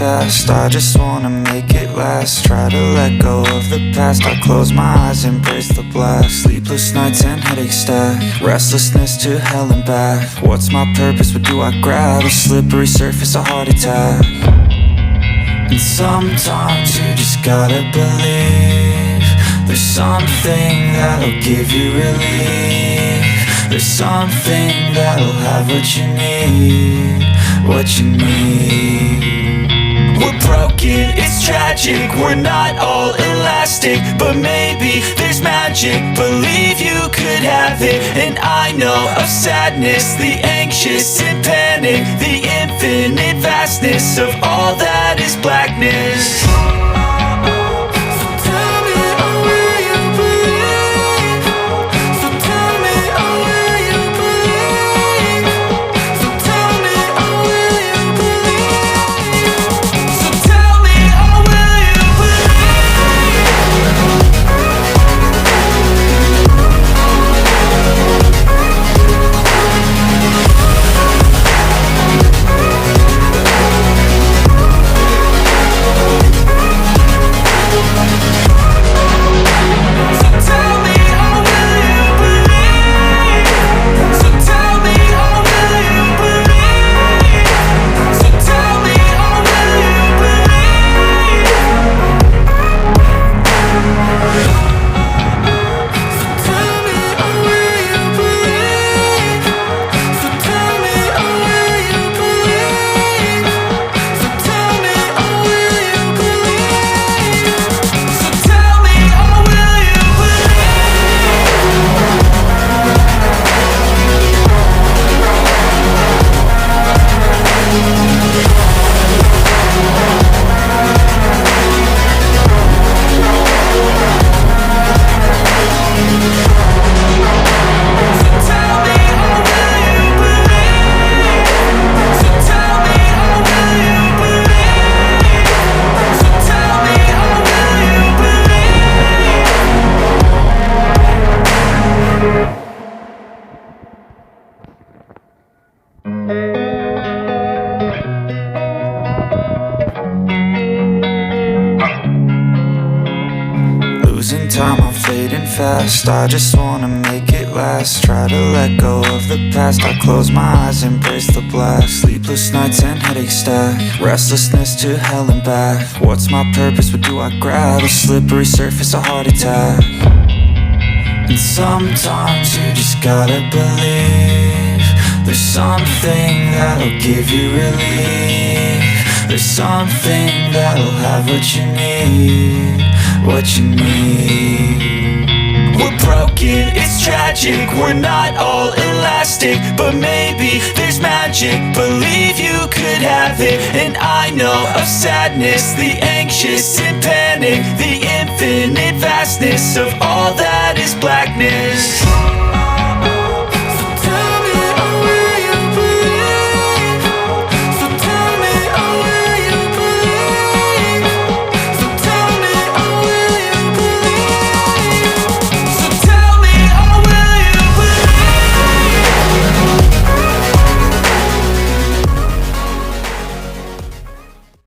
fast, I just wanna make it last. Try to let go of the past, I close my eyes, embrace the blast. Sleepless nights and headache stack, restlessness to hell and back. What's my purpose, what do I grab? A slippery surface, a heart attack. And sometimes you just gotta believe there's something that'll give you relief. There's something that'll have what you need, what you need. We're broken, it's tragic, we're not all elastic, but maybe there's magic, believe you could have it. And I know of sadness, the anxious and panic, the infinite vastness of all that is blackness. Losing time, I'm fading fast, I just wanna make it last. Try to let go of the past, I close my eyes, embrace the blast. Sleepless nights and headache stack, restlessness to hell and back. What's my purpose, what do I grab? A slippery surface, a heart attack. And sometimes you just gotta believe there's something that'll give you relief. There's something that'll have what you need, what you need. We're broken, it's tragic, we're not all elastic, but maybe there's magic, believe you could have it. And I know of sadness, the anxious and panic, the infinite vastness of all that is blackness.